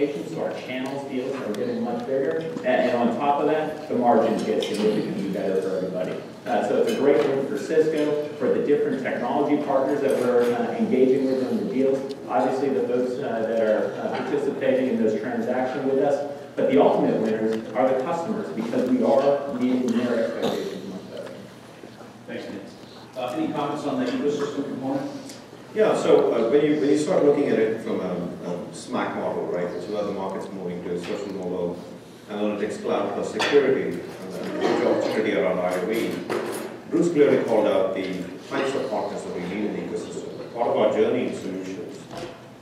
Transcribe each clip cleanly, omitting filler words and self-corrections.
locations, so our channels deals are getting much bigger. And on top of that, the margins get significantly better for everybody. So it's a great win for Cisco, for the different technology partners that we're engaging with on the deals. Obviously, the folks that are participating in those transactions with us. But the ultimate winners are the customers, because we are meeting their expectations much better. Thanks, Nick. Any comments on the ecosystem component? Yeah, so when you start looking at it from a SMAC model, right, which is where the market's moving to a social model, analytics, cloud plus security, and then the opportunity around IoT, Bruce clearly called out the types of partners that we need in the ecosystem. Part of our journey in solutions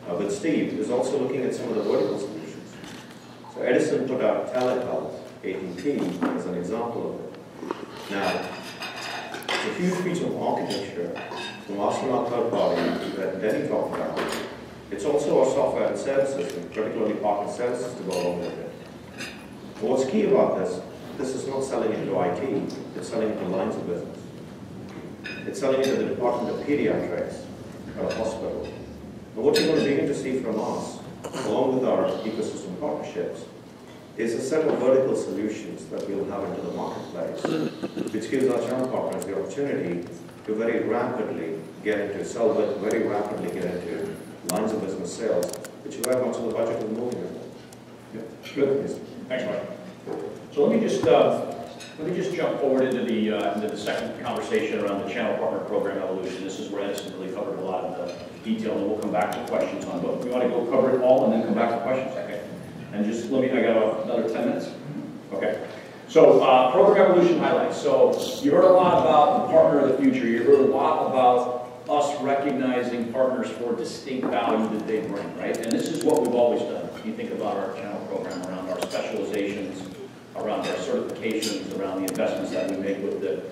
with Steve is also looking at some of the vertical solutions. So Edison put out telehealth, AT&T, as an example of it. Now, it's a huge piece of architecture from astronaut third party that Denny talked about. It's also our software and services, and particularly partner services, to go along with it. But what's key about this is not selling into IT, it's selling into lines of business. It's selling into the Department of Pediatrics at a hospital. And what you're going to begin to see from us, along with our ecosystem partnerships, is a set of vertical solutions that we'll have into the marketplace, which gives our channel partners the opportunity to very rapidly get into lines of business sales, which is very much in the budget of moving it. Yeah. Good. Thanks, Mike. So let me just jump forward into the second conversation around the channel partner program evolution. This is where Edison really covered a lot of the detail, and we'll come back to questions on both. We want to go cover it all and then come back to questions. Okay. And just I got another 10 minutes. Okay. So program evolution highlights. So you heard a lot about the partner of the future. You heard a lot about us recognizing partners for distinct value that they bring, right? And this is what we've always done. If you think about our channel program around our specializations, around our certifications, around the investments that we make with the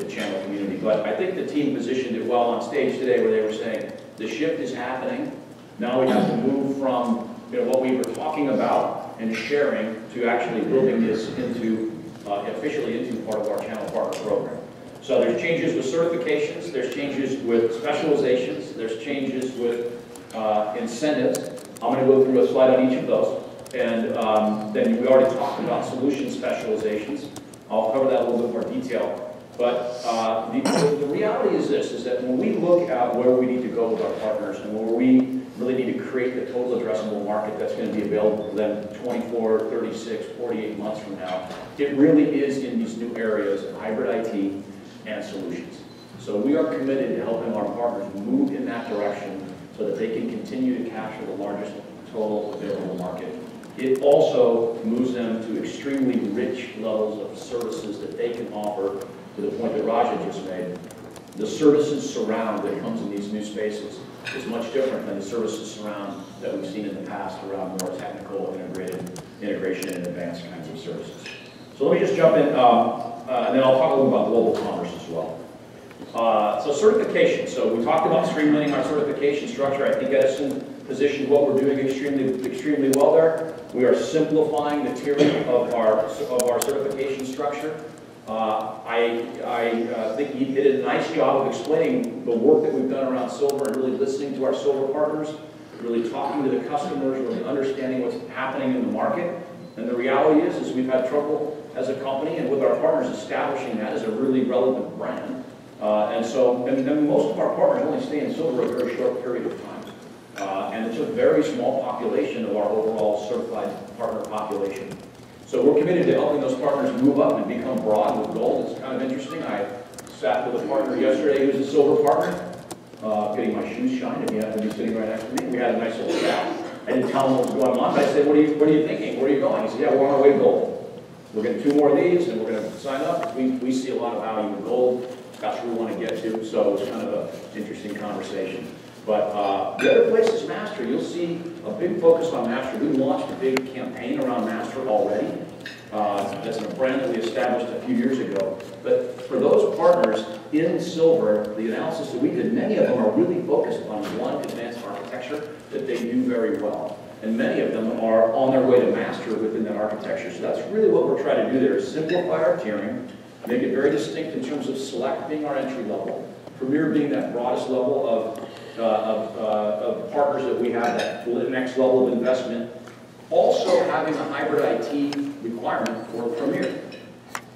channel community. But I think the team positioned it well on stage today, where they were saying the shift is happening. Now we have to move from what we were talking about and sharing to actually building this into officially into part of our channel partner program. So there's changes with certifications, there's changes with specializations, there's changes with incentives. I'm going to go through a slide on each of those. And then we already talked about solution specializations. I'll cover that in a little bit more detail. But the reality is this, is that when we look at where we need to go with our partners and where we really need to create the total addressable market that's going to be available for them 24, 36, 48 months from now, it really is in these new areas of hybrid IT and solutions. So we are committed to helping our partners move in that direction so that they can continue to capture the largest total available market. It also moves them to extremely rich levels of services that they can offer, to the point that Raja just made. The services surround that comes in these new spaces is much different than the services surround that we've seen in the past around more technical, integration and advanced kinds of services. So let me just jump in, and then I'll talk a little about global commerce as well. So certification. So we talked about streamlining our certification structure. I think Edison positioned what we're doing extremely well there. We are simplifying the tiering of our certification structure. I think he did a nice job of explaining the work that we've done around silver and really listening to our silver partners, really talking to the customers, really understanding what's happening in the market. And the reality is we've had trouble as a company and with our partners establishing that as a really relevant brand. And most of our partners only stay in silver a very short period of time. And it's a very small population of our overall certified partner population. So we're committed to helping those partners move up and become broad with gold. It's kind of interesting. I sat with a partner yesterday who's a silver partner, getting my shoes shined, and he happened to be sitting right next to me. We had a nice little chat. I didn't tell him what was going on, but I said, what are you thinking? Where are you going? He said, yeah, we're on our way to gold. We're getting 2 more of these, and we're going to sign up. We see a lot of value in gold. That's where we want to get to, so it's kind of an interesting conversation. But the other place is Master. You'll see a big focus on Master. We launched a big campaign around Master already. That's a brand that we established a few years ago. But for those partners in silver, the analysis that we did, many of them are really focused on one advanced architecture that they do very well. And many of them are on their way to Master within that architecture. So that's really what we're trying to do there, is simplify our tiering, make it very distinct in terms of Select being our entry level, Premier being that broadest level of partners that we have, that next level of investment, Also having a hybrid IT requirement for Premier.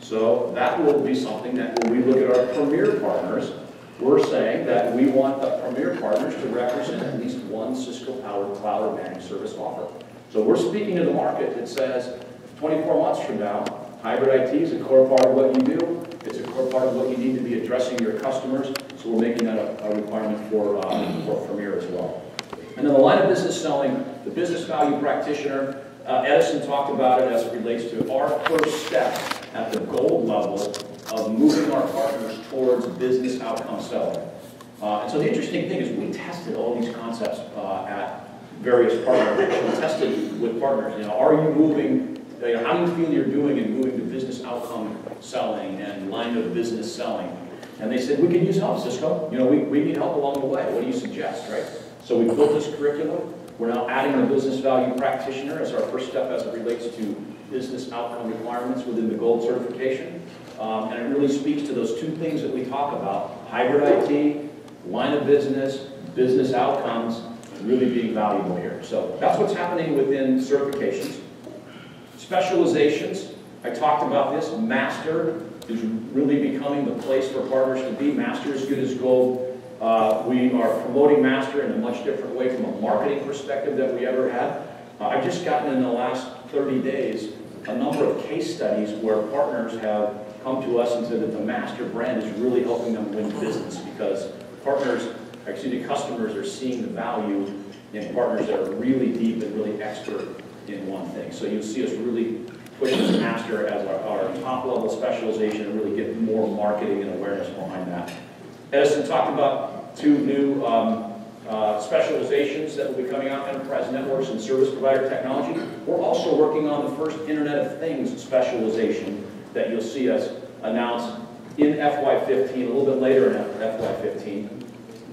So that will be something that when we look at our Premier partners, we're saying that we want the Premier partners to represent at least one Cisco-powered cloud or managed service offer. So we're speaking to the market that says 24 months from now, hybrid IT is a core part of what you do. It's a core part of what you need to be addressing your customers. So we're making that a requirement for Premier as well. And then the line of business selling, the business value practitioner, Edison talked about it as it relates to our first step at the gold level of moving our partners towards business outcome selling. And so the interesting thing is we tested all these concepts at various partners. We tested with partners. You know, are you moving? You know, how do you feel you're doing in moving to business outcome selling and line of business selling? And they said we can use help, Cisco. You know, we need help along the way. What do you suggest, right? So we built this curriculum. We're now adding the business value practitioner as our first step as it relates to business outcome requirements within the gold certification. And it really speaks to those two things that we talk about, hybrid IT, line of business, business outcomes, really being valuable here. So that's what's happening within certifications. Specializations, I talked about this. Master is really becoming the place for partners to be. Master is good as gold. We are promoting Master in a much different way from a marketing perspective than we ever had. I've just gotten in the last 30 days a number of case studies where partners have come to us and said that the Master brand is really helping them win business because customers are seeing the value in partners that are really deep and really expert in one thing. So you'll see us really push this Master as our top level specialization and really get more marketing and awareness behind that. Edison talked about two new specializations that will be coming out, enterprise networks and service provider technology. We're also working on the first Internet of Things specialization that you'll see us announce in FY15, a little bit later in FY15.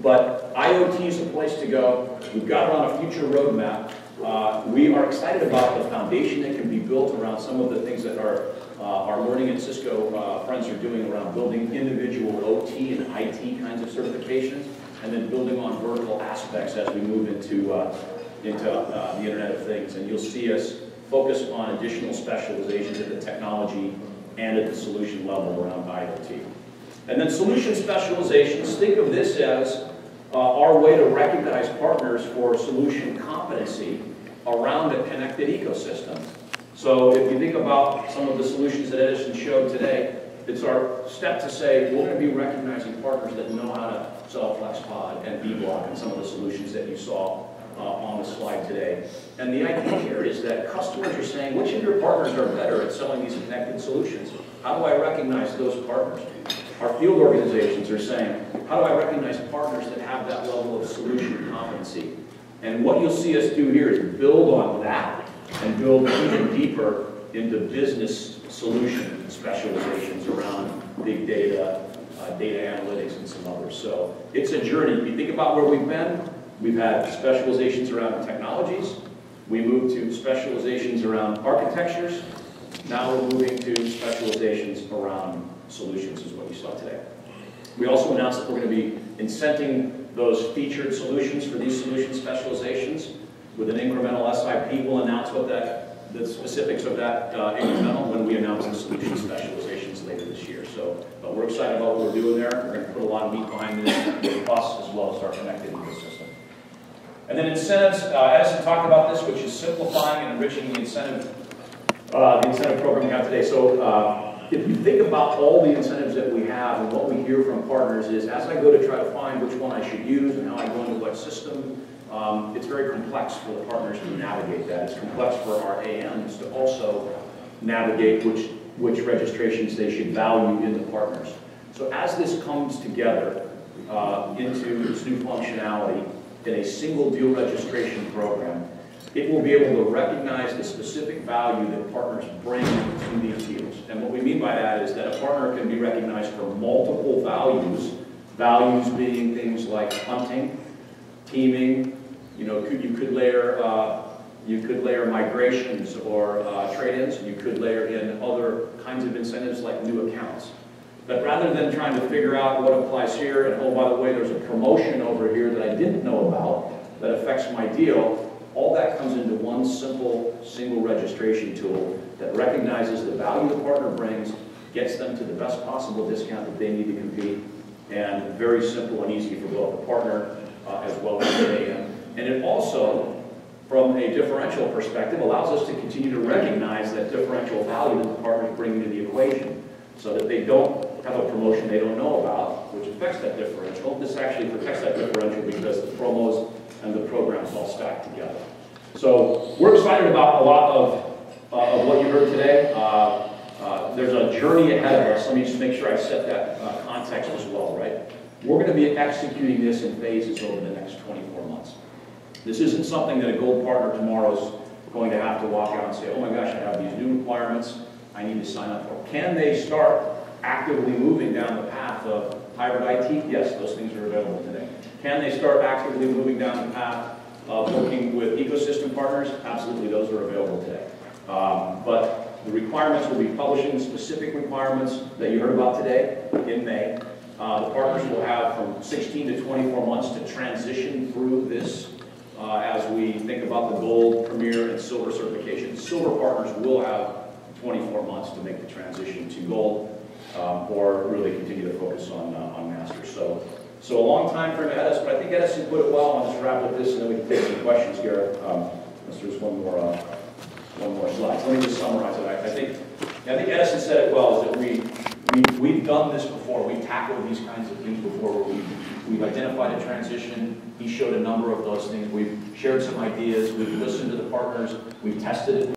But IoT is a place to go. We've got it on a future roadmap. We are excited about the foundation that can be built around some of the things that our learning at Cisco friends are doing around building individual OT and IT kinds of certifications, and then building on vertical aspects as we move into the Internet of Things. And you'll see us focus on additional specializations at the technology and at the solution level around IoT. And then solution specializations, think of this as our way to recognize partners for solution competency around a connected ecosystem. So if you think about some of the solutions that Edison showed today, it's our step to say we're going to be recognizing partners that know how to sell FlexPod and B-Block and some of the solutions that you saw on the slide today. And the idea here is that customers are saying, which of your partners are better at selling these connected solutions? How do I recognize those partners? Our field organizations are saying, how do I recognize partners that have that level of solution competency? And what you'll see us do here is build on that and build even deeper into business solution specializations around big data, data analytics, and some others. So it's a journey. If you think about where we've been, we've had specializations around technologies. We moved to specializations around architectures. Now we're moving to specializations around solutions, is what you saw today. We also announced that we're going to be incenting those featured solutions for these solution specializations with an incremental SIP. We'll announce what the specifics of that incremental when we announce the solution specializations later this year. So we're excited about what we're doing there. We're going to put a lot of meat behind this with us as well as our connected ecosystem. And then incentives, Edison talked about this, which is simplifying and enriching the incentive program we have today. So if you think about all the incentives that we have and what we hear from partners is, as I go to try to find which one I should use and how I go into what system, it's very complex for the partners to navigate that. It's complex for our AMs to also navigate which registrations they should value in the partners. So as this comes together into this new functionality in a single deal registration program, it will be able to recognize the specific value that partners bring to these deals. And what we mean by that is that a partner can be recognized for multiple values, values being things like hunting, teaming, you could layer migrations or trade-ins, you could layer in other kinds of incentives like new accounts. But rather than trying to figure out what applies here, and oh, by the way, there's a promotion over here that I didn't know about that affects my deal, All that comes into one simple, single registration tool that recognizes the value the partner brings, gets them to the best possible discount that they need to compete, and very simple and easy for both the partner as well as the AM. And it also, from a differential perspective, allows us to continue to recognize that differential value that the partners bring into the equation, so that they don't have a promotion they don't know about, which affects that differential. This actually protects that differential because the promos and the programs all stack together. So we're excited about a lot of what you heard today. There's a journey ahead of us. Let me just make sure I set that context as well, right? We're going to be executing this in phases over the next 24 months. This isn't something that a gold partner tomorrow is going to have to walk out and say, oh my gosh, I have these new requirements I need to sign up for. Can they start actively moving down the path of hybrid IT? Yes, those things are available today. Can they start actively moving down the path of working with ecosystem partners? Absolutely, those are available today. But the requirements will be publishing specific requirements that you heard about today in May. The partners will have from 16 to 24 months to transition through this as we think about the gold, premier, and silver certifications. Silver partners will have 24 months to make the transition to gold or really continue to focus on master. So a long time frame ahead of us, but I think Edison put it well. I'll just wrap with this and then we can take some questions here. There's one more slide. So let me just summarize it. I think Edison said it well, is that we've done this before. We've tackled these kinds of things before where we've identified a transition. He showed a number of those things. We've shared some ideas. We've listened to the partners. We've tested it.